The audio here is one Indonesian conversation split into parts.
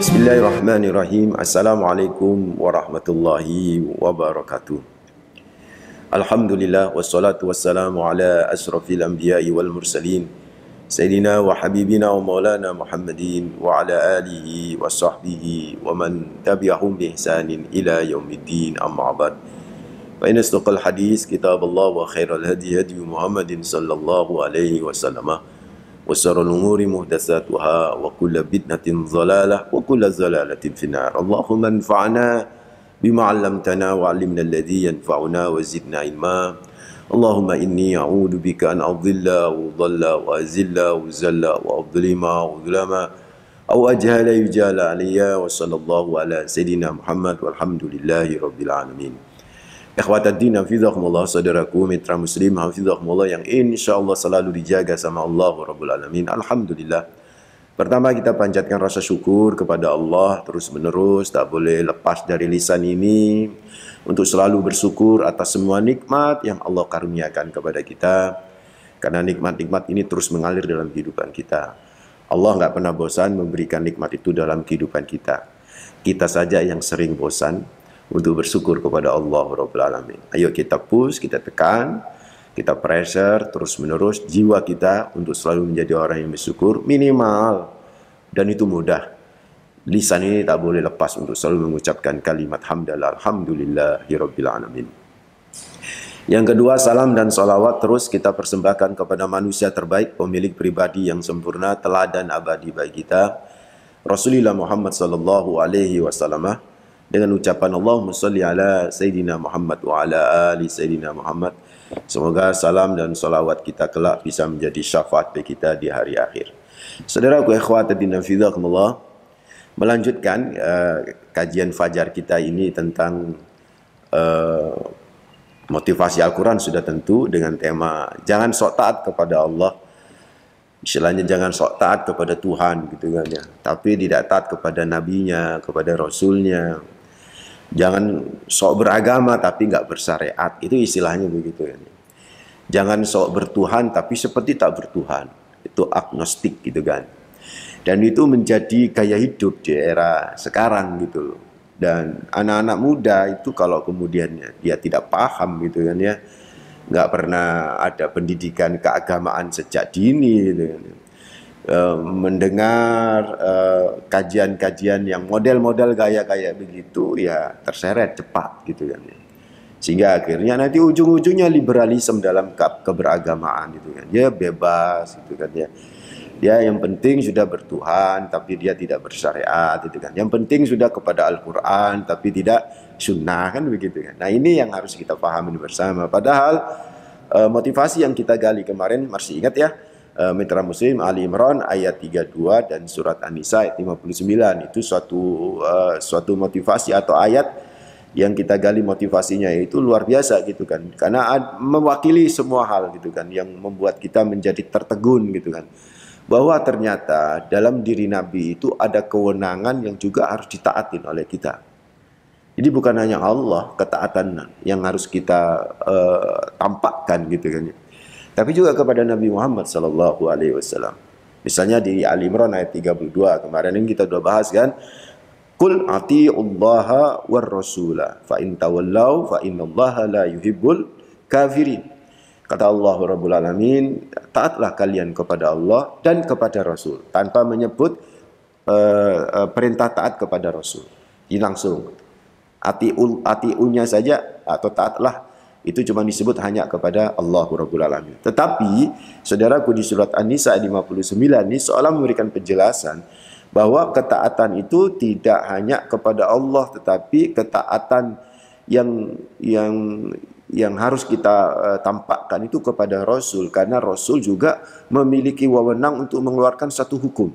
Bismillahirrahmanirrahim. Assalamualaikum warahmatullahi wabarakatuh. Alhamdulillah wassalatu wassalamu ala asrafil anbiya'i wal mursalin Sayyidina wa habibina wa maulana Muhammadin wa ala alihi wa sahbihi wa man tabi'ahum bi ihsanin ila yaumiddin, amma ba'd. Fa inna asdaqal hadis kitabullah wa khairal hadi hadi Muhammadin sallallahu alaihi wasallam. وشر الأمور محدثاتها وكل بدعة ضلالة وكل ضلالة في النار. اللهم انفعنا بما علمتنا وعلمنا الذي ينفعنا وزدنا علما. اللهم إني أعوذ بك أن أضل وأضل وأزل وزل وأظلم وأظلم أو أجهل يجهل علي. وصلى الله على سيدنا محمد والحمد لله رب العالمين. Ikhwataddin, hafizahumullah, saudaraku mitra muslim hafizahumullah yang insyaallah selalu dijaga sama Allah Rabbul Alamin. Alhamdulillah. Pertama, kita panjatkan rasa syukur kepada Allah terus menerus, tak boleh lepas dari lisan ini untuk selalu bersyukur atas semua nikmat yang Allah karuniakan kepada kita, karena nikmat-nikmat ini terus mengalir dalam kehidupan kita. Allah nggak pernah bosan memberikan nikmat itu dalam kehidupan kita. Kita saja yang sering bosan untuk bersyukur kepada Allah Rabbul Alamin. Ayo kita push, kita tekan, kita pressure terus menerus jiwa kita untuk selalu menjadi orang yang bersyukur minimal. Dan itu mudah. Lisan ini tak boleh lepas untuk selalu mengucapkan kalimat hamdalah alhamdulillahirabbil alamin. Yang kedua, salam dan salawat terus kita persembahkan kepada manusia terbaik, pemilik pribadi yang sempurna, teladan abadi bagi kita, Rasulullah Muhammad sallallahu alaihi wasallam, dengan ucapan Allahumma sholli ala Sayyidina Muhammad wa ala ali Sayyidina Muhammad. Semoga salam dan salawat kita kelak bisa menjadi syafaat bagi kita di hari akhir. Saudaraku ikhwataddin hafizakumullah, melanjutkan kajian fajar kita ini tentang motivasi Al-Quran sudah tentu dengan tema jangan sok taat kepada Allah. Istilahnya jangan sok taat kepada Tuhan gitu kan ya, tapi tidak taat kepada nabinya, kepada rasulnya. Jangan sok beragama tapi nggak bersyariat, itu istilahnya begitu kan. Jangan sok bertuhan tapi seperti tak bertuhan, itu agnostik gitu kan. Dan itu menjadi gaya hidup di era sekarang gitu loh. Dan anak-anak muda itu kalau kemudian dia tidak paham gitu kan ya, nggak pernah ada pendidikan keagamaan sejak dini gitu kan. Mendengar kajian-kajian yang model-model gaya-gaya begitu ya terseret cepat gitu kan ya. Sehingga akhirnya nanti ujung-ujungnya liberalisme dalam keberagamaan gitu kan. Dia bebas gitu kan ya. Dia yang penting sudah bertuhan tapi dia tidak bersyariat gitu kan. Yang penting sudah kepada Al-Qur'an tapi tidak sunnah kan begitu kan. Nah, ini yang harus kita pahami bersama. Padahal motivasi yang kita gali kemarin masih ingat ya, mitra muslim Ali Imran ayat 32 dan surat An-Nisa ayat 59 itu suatu motivasi atau ayat yang kita gali motivasinya itu luar biasa gitu kan, karena mewakili semua hal gitu kan yang membuat kita menjadi tertegun gitu kan, bahwa ternyata dalam diri Nabi itu ada kewenangan yang juga harus ditaatin oleh kita. Jadi bukan hanya Allah ketaatan yang harus kita tampakkan gitu kan, tapi juga kepada Nabi Muhammad sallallahu alaihi wasallam. Misalnya di Ali Imran ayat 32 kemarin ini kita sudah bahas kan, qul atiullaha war rasula fa in tawallau fa innallaha la yuhibbul kafirin. Kata Allah Rabbul Alamin, taatlah kalian kepada Allah dan kepada Rasul, tanpa menyebut perintah taat kepada Rasul. Ini langsung atiunya saja atau taatlah itu cuma disebut hanya kepada Allah Rabbul Alamin. Tetapi saudaraku di surat An-Nisa 59 ini seolah memberikan penjelasan bahwa ketaatan itu tidak hanya kepada Allah, tetapi ketaatan yang harus kita tampakkan itu kepada Rasul, karena Rasul juga memiliki wewenang untuk mengeluarkan satu hukum.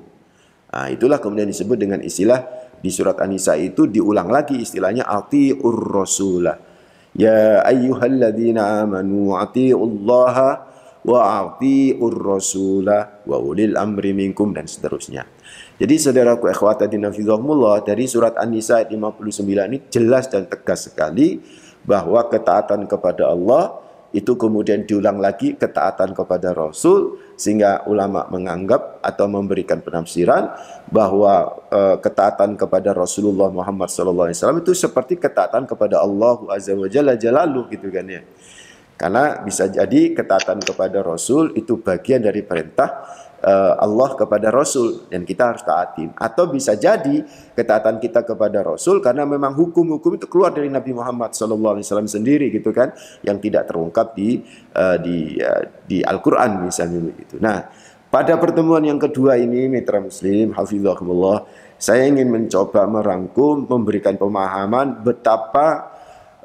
Nah, itulah kemudian disebut dengan istilah di surat An-Nisa itu diulang lagi istilahnya atiur rasulah. Ya ayyuhalladzina amanu atiullaha wa atiur rasulah wa ulil amri minkum, dan seterusnya. Jadi saudaraku ikhwataddin hafizahumullah, dari surat An-Nisa ayat 59 ini jelas dan tegas sekali bahwa ketaatan kepada Allah itu kemudian diulang lagi ketaatan kepada Rasul, sehingga ulama menganggap atau memberikan penafsiran bahwa ketaatan kepada Rasulullah Muhammad SAW itu seperti ketaatan kepada Allah Azza wa Jalla Jalaluh gitu kan ya. Karena bisa jadi ketaatan kepada Rasul itu bagian dari perintah Allah kepada Rasul dan kita harus taatin. Atau bisa jadi ketaatan kita kepada Rasul karena memang hukum-hukum itu keluar dari Nabi Muhammad SAW sendiri gitu kan, yang tidak terungkap di Al-Quran misalnya begitu. Nah, pada pertemuan yang kedua ini mitra muslim hafizakumullah, saya ingin mencoba merangkum, memberikan pemahaman betapa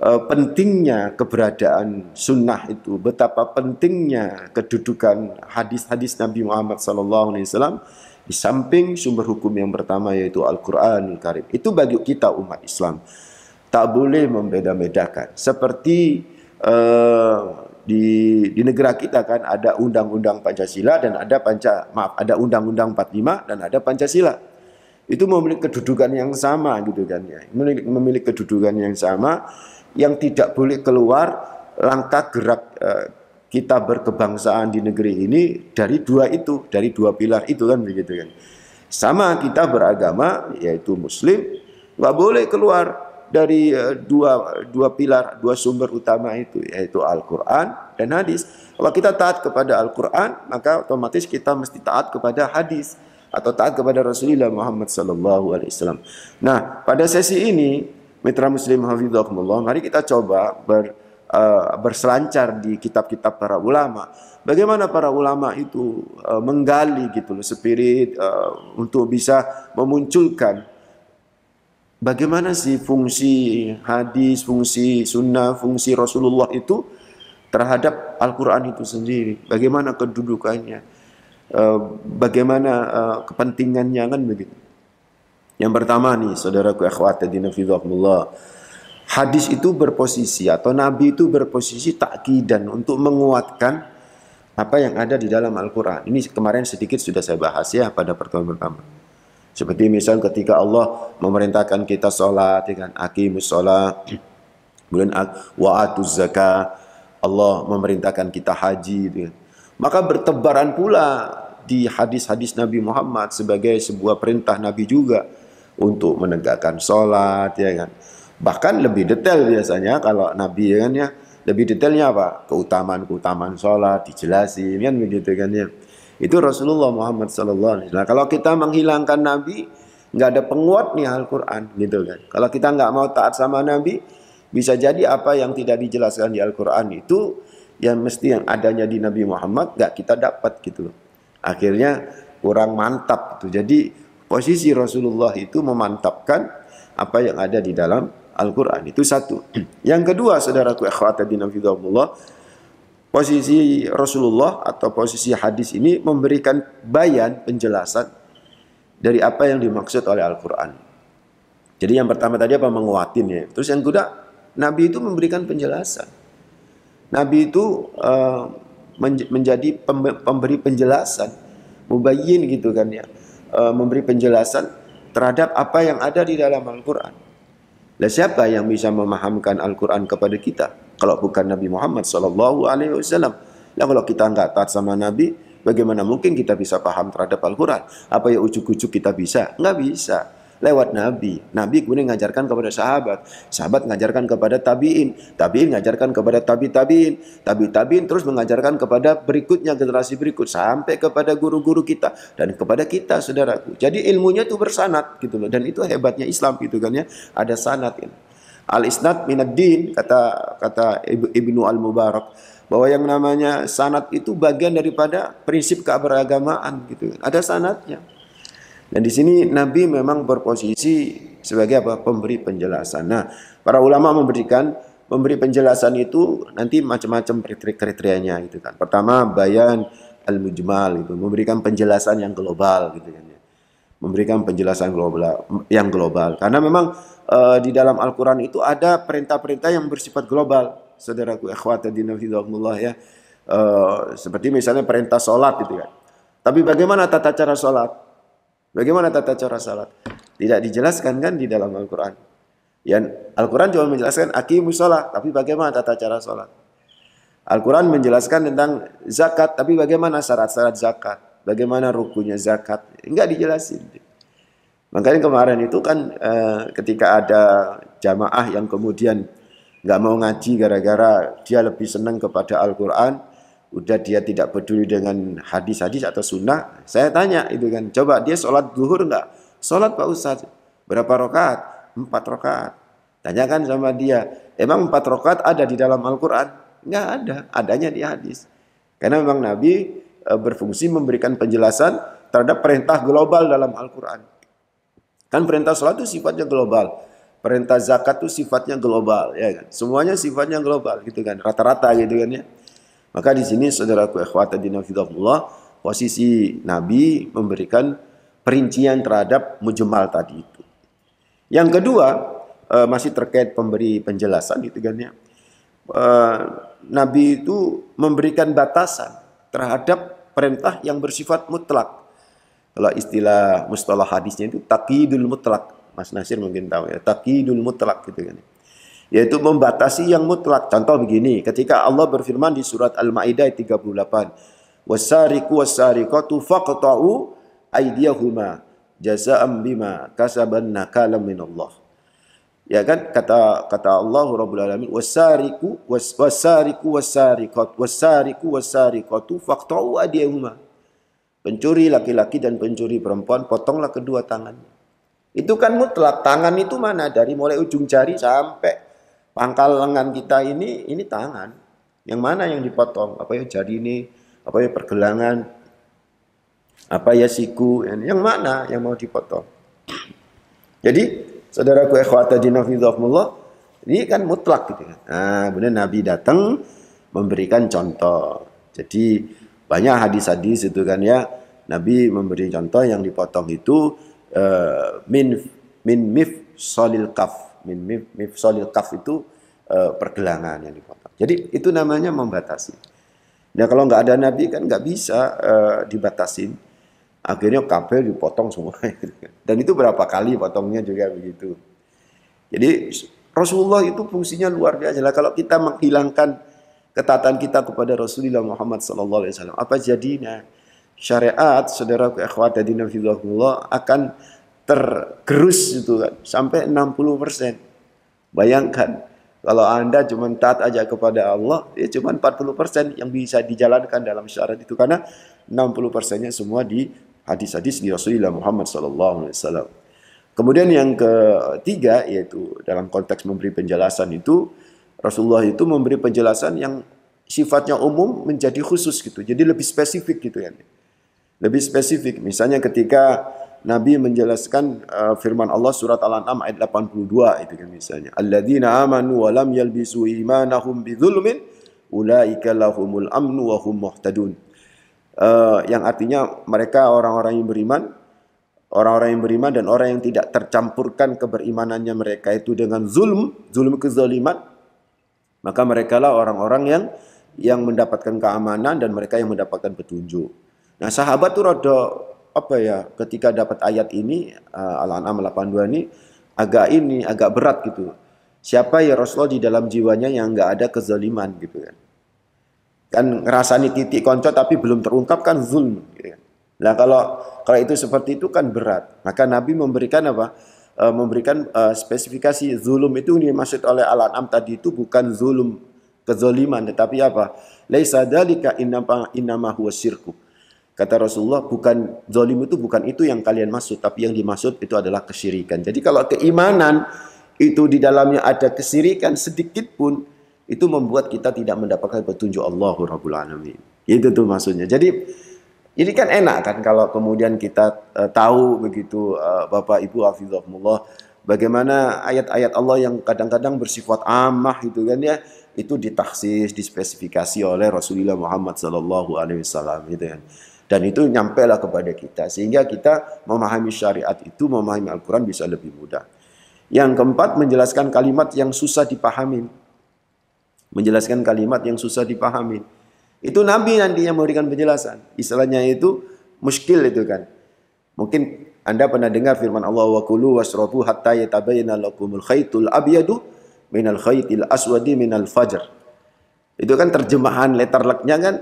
pentingnya keberadaan sunnah itu, betapa pentingnya kedudukan hadis-hadis Nabi Muhammad SAW di samping sumber hukum yang pertama yaitu Al-Quranul Karim. Itu bagi kita umat Islam tak boleh membeda-bedakan. Seperti di negara kita kan ada Undang-Undang Pancasila dan ada Undang-Undang 45 dan ada Pancasila. Itu memiliki kedudukan yang sama gitu kan ya. Memiliki kedudukan yang sama, yang tidak boleh keluar langkah gerak kita berkebangsaan di negeri ini dari dua pilar itu kan begitu kan. Sama kita beragama yaitu Muslim, nggak boleh keluar dari dua pilar, dua sumber utama itu yaitu Al-Quran dan hadis. Kalau kita taat kepada Al-Quran, maka otomatis kita mesti taat kepada hadis atau taat kepada Rasulullah Muhammad SAW. Nah, pada sesi ini mitra muslim hafizakumullah, mari kita coba berselancar di kitab-kitab para ulama. Bagaimana para ulama itu menggali gitu loh spirit untuk bisa memunculkan bagaimana sih fungsi hadis, fungsi sunnah, fungsi Rasulullah itu terhadap Al-Quran itu sendiri. Bagaimana kedudukannya, bagaimana kepentingannya kan begitu. Yang pertama nih, saudaraku akhwati dinafidhakumullah, hadis itu berposisi atau Nabi itu berposisi takkidan untuk menguatkan apa yang ada di dalam Al-Quran. Ini kemarin sedikit sudah saya bahas ya pada pertemuan pertama. Seperti misal ketika Allah memerintahkan kita sholat, ya kan, aqimus sholat, kemudian wa'atuz zakah, Allah memerintahkan kita haji, gitu kan. Maka bertebaran pula di hadis-hadis Nabi Muhammad sebagai sebuah perintah Nabi juga untuk menegakkan sholat, ya kan. Bahkan lebih detail biasanya kalau Nabi ya kan ya, lebih detailnya apa? Keutamaan sholat dijelasin kan begitu kan ya. Itu Rasulullah Muhammad SAW. Nah, kalau kita menghilangkan Nabi, nggak ada penguat nih Al-Quran gitu kan. Kalau kita nggak mau taat sama Nabi, bisa jadi apa yang tidak dijelaskan di Al-Quran itu yang mesti yang adanya di Nabi Muhammad nggak kita dapat gitu loh. Akhirnya kurang mantap gitu. Jadi posisi Rasulullah itu memantapkan apa yang ada di dalam Al-Quran. Itu satu. Yang kedua, saudaraku akhwati dinafidhakumullah, posisi Rasulullah atau posisi hadis ini memberikan bayan, penjelasan dari apa yang dimaksud oleh Al-Quran. Jadi yang pertama tadi apa? Menguatin ya. Terus yang kedua, Nabi itu memberikan penjelasan. Nabi itu menjadi pemberi penjelasan, mubayyin gitu kan ya, memberi penjelasan terhadap apa yang ada di dalam Al-Quran. Lah siapa yang bisa memahamkan Al-Quran kepada kita kalau bukan Nabi Muhammad SAW? Lah kalau kita nggak taat sama Nabi, bagaimana mungkin kita bisa paham terhadap Al-Quran? Apa ya ujuk-ujuk kita bisa? Nggak bisa. Lewat Nabi. Nabi kemudian mengajarkan kepada sahabat. Sahabat mengajarkan kepada tabi'in. Tabi'in mengajarkan kepada tabi'in. Tabi'in terus mengajarkan kepada berikutnya, generasi berikut. Sampai kepada guru-guru kita. Dan kepada kita, saudaraku. Jadi ilmunya itu bersanad gitu loh. Dan itu hebatnya Islam gitu kan ya. Ada sanad ini. Al-isnad minad din, kata Ibnu Al-Mubarak. Bahwa yang namanya sanad itu bagian daripada prinsip keberagamaan gitu kan. Ada sanadnya. Dan di sini Nabi memang berposisi sebagai apa? Pemberi penjelasan. Nah, para ulama memberi penjelasan itu nanti macam-macam kriterianya gitu kan. Pertama, bayan al-mujmal itu, memberikan penjelasan yang global gitu kan. Memberikan penjelasan global. Karena memang di dalam Al-Quran itu ada perintah-perintah yang bersifat global. Saudaraku akhwati dinafidhakumullah ya. Seperti misalnya perintah sholat gitu kan. Tapi bagaimana tata cara sholat? Bagaimana tata cara salat? Tidak dijelaskan kan di dalam Al-Quran. Yang Al-Quran cuma menjelaskan aqimus shalah, tapi bagaimana tata cara salat? Al-Quran menjelaskan tentang zakat, tapi bagaimana syarat-syarat zakat? Bagaimana rukunnya zakat? Enggak dijelasin. Makanya kemarin itu kan ketika ada jamaah yang kemudian nggak mau ngaji gara-gara dia lebih senang kepada Al-Quran, udah dia tidak peduli dengan hadis-hadis atau sunnah, saya tanya itu kan, coba dia sholat zuhur nggak? Sholat Pak Ustadz. Berapa rakaat? 4 rakaat. Tanyakan sama dia, emang 4 rakaat ada di dalam Al-Quran? Nggak ada, adanya di hadis. Karena memang Nabi berfungsi memberikan penjelasan terhadap perintah global dalam Al-Quran. Kan perintah sholat itu sifatnya global. Perintah zakat itu sifatnya global, ya kan? Semuanya sifatnya global gitu kan, rata-rata gitu kan ya. Maka di sini saudaraku ikhwata dinafidahullah, posisi Nabi memberikan perincian terhadap mujmal tadi itu. Yang kedua, masih terkait pemberi penjelasan gitu kan ya. Nabi itu memberikan batasan terhadap perintah yang bersifat mutlak. Kalau istilah mustalah hadisnya itu taqyidul mutlak. Mas Nasir mungkin tahu ya, taqyidul mutlak gitu kan. Yaitu membatasi yang mutlak. Contoh begini, ketika Allah berfirman di surat Al-Maidah 38, "Was-sariqu was-sariqatu faqta'u aydiyahuma jazaa'an bima kasaban nakalam minallah." Ya kan, kata Allah Rabbul Alamin, "Was-sariqu was-sariqatu faqta'u aydiyahuma." Pencuri laki-laki dan pencuri perempuan, potonglah kedua tangannya. Itu kan mutlak. Tangan itu mana? Dari mulai ujung jari sampai pangkal lengan kita ini tangan. Yang mana yang dipotong? Apa ya jari ini? Apa ya pergelangan? Apa ya siku? Yang mana yang mau dipotong? Jadi, saudaraku ikhwata dinafidhahumullah, ini kan mutlak gitu kan. Nah, kemudian Nabi datang memberikan contoh. Jadi, banyak hadis-hadis itu kan ya, Nabi memberi contoh yang dipotong itu min mifsalil kaf. Mifsalil kaf itu pergelangan yang dipotong. Jadi itu namanya membatasi. Nah kalau nggak ada Nabi kan nggak bisa dibatasin. Akhirnya kabel dipotong semua. Dan itu berapa kali potongnya juga begitu. Jadi Rasulullah itu fungsinya luar biasa. Kalau kita menghilangkan ketaatan kita kepada Rasulullah Muhammad SAW, apa jadinya? Syariat, saudara ikhwata dinafidhahullah, akan tergerus itu kan, sampai 60%. Bayangkan, kalau Anda cuma taat aja kepada Allah, ya cuma 40% yang bisa dijalankan dalam syariat itu, karena 60%-nya semua di hadis-hadis di Rasulullah Muhammad SAW. Kemudian yang ketiga, yaitu dalam konteks memberi penjelasan itu, Rasulullah itu memberi penjelasan yang sifatnya umum menjadi khusus gitu. Jadi lebih spesifik gitu kan. Lebih spesifik. Misalnya ketika Nabi menjelaskan firman Allah surat Al-An'am ayat 82 itu kan misalnya. Alladzina amanu wa lam yalbisu imanahum bidzulmin ulaika lahumul amnu wa hum muhtadun. Yang artinya mereka orang-orang yang beriman dan orang yang tidak tercampurkan keberimanannya mereka itu dengan zulm kezaliman, maka mereka lah orang-orang yang mendapatkan keamanan dan mereka yang mendapatkan petunjuk. Nah, sahabat tuh rada ketika dapat ayat ini Al-An'am 82 ini agak berat gitu. Siapa ya Rasulullah di dalam jiwanya yang enggak ada kezaliman gitu kan. Kan ngerasani titik konco tapi belum terungkap kan zulm gitu kan. Nah, kalau itu seperti itu kan berat. Maka Nabi memberikan memberikan spesifikasi zulum itu yang dimaksud oleh Al-An'am tadi itu bukan zulum kezaliman, tetapi apa? Laisa dzalika innama huwa syirku. Kata Rasulullah, bukan zalim itu bukan itu yang kalian maksud, tapi yang dimaksud itu adalah kesyirikan. Jadi kalau keimanan itu di dalamnya ada kesyirikan sedikit pun, itu membuat kita tidak mendapatkan petunjuk Allah Rabbul Alamin. Itu tuh maksudnya. Jadi ini kan enak kan kalau kemudian kita tahu begitu Bapak Ibu hafizahumullah, bagaimana ayat-ayat Allah yang kadang-kadang bersifat amah itu kan ya, itu ditaksis, dispesifikasi oleh Rasulullah Muhammad SAW gitu kan. Dan itu nyampelah kepada kita sehingga kita memahami syariat itu, memahami Al-Quran bisa lebih mudah. Yang keempat, menjelaskan kalimat yang susah dipahami. Menjelaskan kalimat yang susah dipahami. Itu Nabi nantinya memberikan penjelasan. Istilahnya itu muskil itu kan. Mungkin Anda pernah dengar firman Allah, wa kulu wasrabu hatta yatabayyana lakumul khaytul abyadu minal khaytil aswadi minal fajr. Itu kan terjemahan letterleknya kan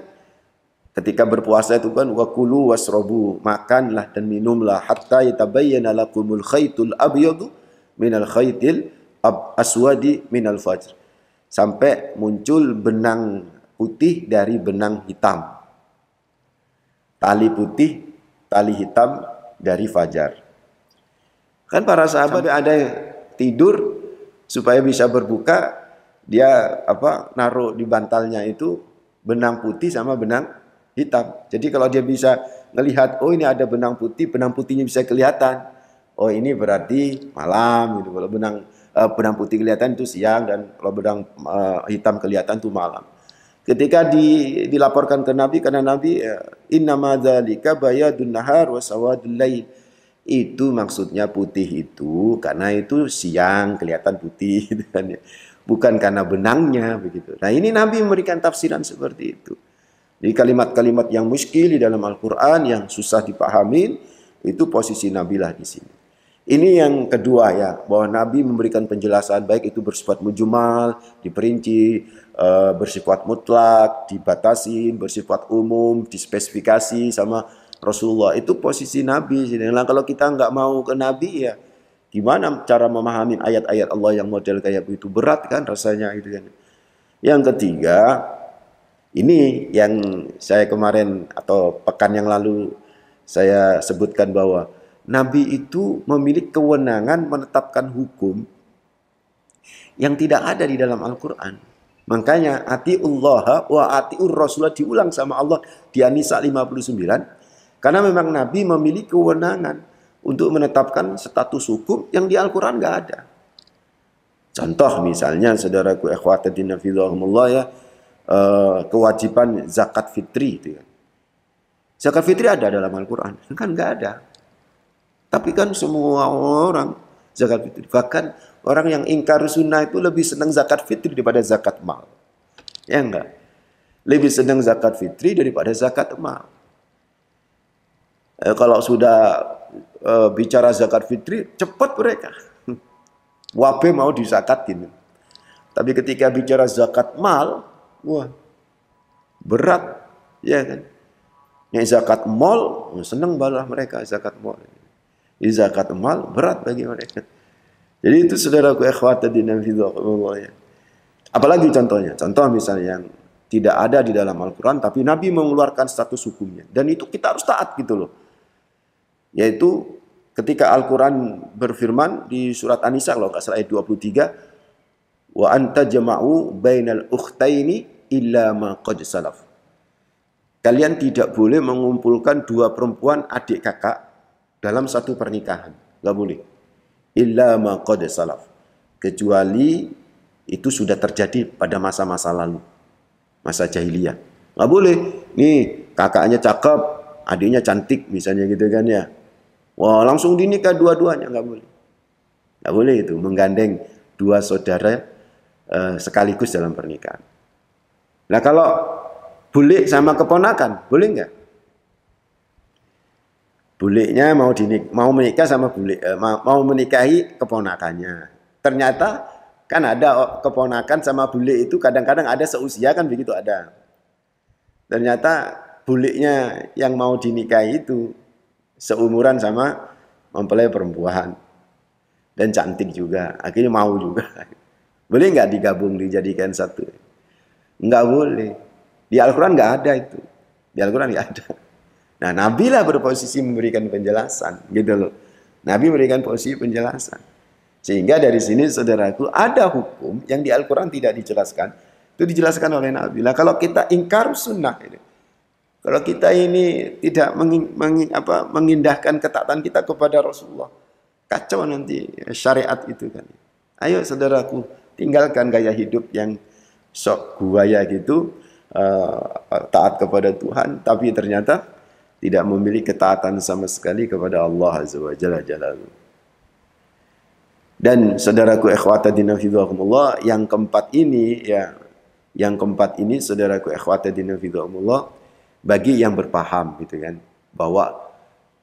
ketika berpuasa itu kan wakulu wasrobu, makanlah dan minumlah hatta yatabayyana lakumul khaytul abyadu minal khaytil aswadi minal fajr. Sampai muncul benang putih dari benang hitam. Tali putih, tali hitam dari fajar. Kan para sahabat ada yang tidur supaya bisa berbuka, dia naruh di bantalnya itu benang putih sama benang hitam. Jadi kalau dia bisa melihat, oh ini ada benang putihnya bisa kelihatan. Oh ini berarti malam gitu. Kalau benang putih kelihatan itu siang, dan kalau benang hitam kelihatan itu malam. Ketika dilaporkan ke Nabi, karena Nabi innama dzalika bayadun nahar wa sawadul lail. Itu maksudnya putih itu karena itu siang kelihatan putih gitu kan ya. Bukan karena benangnya begitu. Nah, ini Nabi memberikan tafsiran seperti itu. Jadi kalimat-kalimat yang muskil di dalam Al-Qur'an yang susah dipahami, itu posisi Nabi lah di sini. Ini yang kedua ya, bahwa Nabi memberikan penjelasan baik itu bersifat mujmal, diperinci, bersifat mutlak, dibatasi, bersifat umum, dispesifikasi sama Rasulullah. Itu posisi Nabi. Nah, kalau kita nggak mau ke Nabi ya, gimana cara memahami ayat-ayat Allah yang model kayak begitu? Berat kan rasanya gitu kan. Yang ketiga, ini yang saya kemarin atau pekan yang lalu saya sebutkan bahwa Nabi itu memiliki kewenangan menetapkan hukum yang tidak ada di dalam Al-Quran. Makanya atiullaha wa atiur Rasulullah diulang sama Allah di An-Nisa 59. Karena memang Nabi memiliki kewenangan untuk menetapkan status hukum yang di Al-Quran nggak ada. Contoh misalnya, saudaraku ikhwatadina fillah ya, kewajiban zakat fitri itu kan. Zakat fitri ada dalam Al-Quran? Kan nggak ada. Tapi kan semua orang zakat fitri. Bahkan orang yang ingkar sunnah itu lebih senang zakat fitri daripada zakat mal. Ya enggak? Lebih senang zakat fitri daripada zakat mal. Kalau sudah bicara zakat fitri, cepat mereka. Wape mau disakatin. Tapi ketika bicara zakat mal, wah, berat. Ya kan? Yang zakat mal, senang balah mereka zakat mal. Zakat mal berat bagi mereka. Jadi itu saudaraku ikhwatadina fillah ya. Apalagi contohnya? Contoh misalnya yang tidak ada di dalam Al-Quran, tapi Nabi mengeluarkan status hukumnya. Dan itu kita harus taat gitu loh. Yaitu ketika Al-Quran berfirman di surat An-Nisa kalau nggak salah ayat 23, wa anta jama'u bainal ukhtaini illa ma qad salaf. Kalian tidak boleh mengumpulkan dua perempuan adik kakak dalam satu pernikahan. Nggak boleh. Illa ma qad salaf. Kecuali itu sudah terjadi pada masa-masa lalu. Masa jahiliyah. Nggak boleh. Nih kakaknya cakep, adiknya cantik misalnya gitu kan ya. Wah langsung dinikah dua-duanya. Nggak boleh. Nggak boleh itu. Menggandeng dua saudara sekaligus dalam pernikahan. Nah kalau bule sama keponakan, boleh nggak? Bulenya mau menikah sama bule, mau menikahi keponakannya. Ternyata kan ada keponakan sama bule itu kadang-kadang ada seusia kan begitu ada. Ternyata bulenya yang mau dinikahi itu seumuran sama mempelai perempuan dan cantik juga, akhirnya mau juga. Boleh nggak digabung dijadikan satu? Nggak boleh. Di Al-Quran nggak ada itu. Di Al-Quran nggak ada. Nah, Nabi lah berposisi memberikan penjelasan, gitu loh. Nabi memberikan posisi penjelasan. Sehingga dari sini, saudaraku, ada hukum yang di Al-Quran tidak dijelaskan. Itu dijelaskan oleh Nabi. Nah, kalau kita ingkar sunnah ini, kalau kita ini tidak mengindahkan ketaatan kita kepada Rasulullah, kacau nanti syariat itu kan. Ayo, saudaraku, tinggalkan gaya hidup yang sok buaya gitu, taat kepada Tuhan, tapi ternyata tidak memiliki ketaatan sama sekali kepada Allah Azza wa Jalla Jalaluhu. Dan saudaraku ikhwatadina fillah, yang keempat ini ya, yang keempat ini saudaraku ikhwatadina fillah, bagi yang berpaham gitu kan, bahwa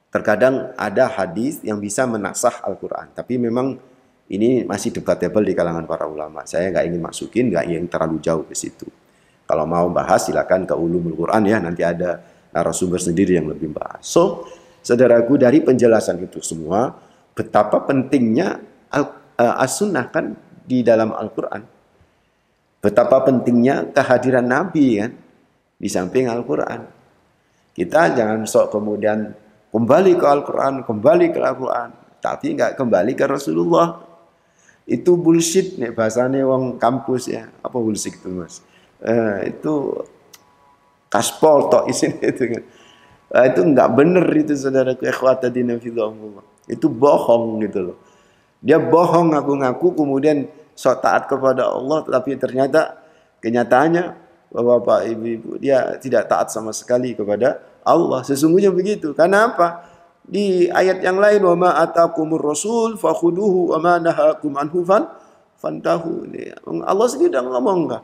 terkadang ada hadis yang bisa menasah Al-Quran, tapi memang ini masih debatable di kalangan para ulama. Saya nggak ingin masukin, nggak ingin terlalu jauh ke situ. Kalau mau bahas silakan ke Ulumul Quran ya, nanti ada narasumber sendiri yang lebih bahas. So, saudaraku, dari penjelasan itu semua, betapa pentingnya as-sunnah kan di dalam Al-Quran. Betapa pentingnya kehadiran Nabi kan di samping Al-Quran. Kita jangan sok kemudian kembali ke Al-Quran, tapi nggak kembali ke Rasulullah. Itu bullshit nih bahasanya wong kampus ya. Apa bullshit itu mas? Itu kaspol tok isinya itu kan. Itu nggak bener itu saudaraku, ikhwatadina fillah. Itu bohong gitu loh. Dia bohong ngaku-ngaku kemudian sok taat kepada Allah, tapi ternyata kenyataannya Bapak Ibu dia tidak taat sama sekali kepada Allah. Sesungguhnya begitu. Karena apa? Di ayat yang lain, wa ma atakumur rasul fakhuduhu wa ma nahakum anhu fantahu. Allah sendiri sudah ngomong enggak?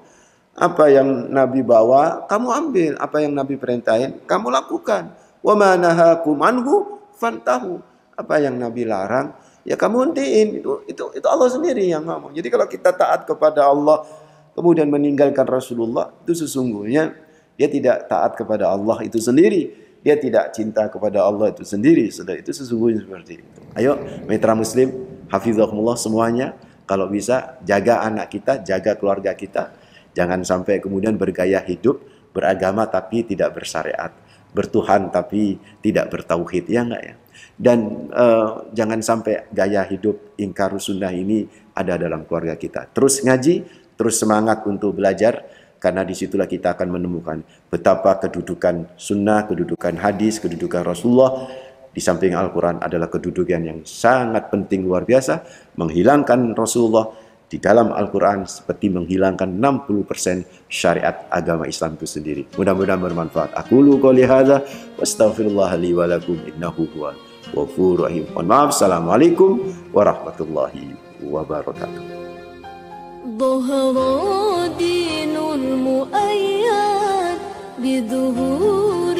Apa yang Nabi bawa, kamu ambil. Apa yang Nabi perintahin, kamu lakukan. Wa ma nahakum anhu fantahu. Apa yang Nabi larang, ya kamu hentikan. Itu Allah sendiri yang ngomong. Jadi kalau kita taat kepada Allah kemudian meninggalkan Rasulullah, itu sesungguhnya dia tidak taat kepada Allah itu sendiri. Dia tidak cinta kepada Allah itu sendiri. Saudara, itu sesungguhnya seperti itu. Ayo, mitra muslim, hafizakumullah semuanya. Kalau bisa, jaga anak kita, jaga keluarga kita. Jangan sampai kemudian bergaya hidup, beragama tapi tidak bersyariat. Bertuhan tapi tidak bertauhid. Ya enggak ya? Dan jangan sampai gaya hidup ingkar sunnah ini ada dalam keluarga kita. Terus ngaji, terus semangat untuk belajar, karena disitulah kita akan menemukan betapa kedudukan sunnah, kedudukan hadis, kedudukan Rasulullah di samping Al-Quran adalah kedudukan yang sangat penting luar biasa. Menghilangkan Rasulullah di dalam Al-Quran seperti menghilangkan 60% syariat agama Islam itu sendiri. Mudah-mudahan bermanfaat. Aqulu qouli hadza wastaghfirullah li wa lakum innahu huwal ghafurur rahim. Mohon maaf. Assalamualaikum warahmatullahi wabarakatuh. ظهر دين المؤيد بظهور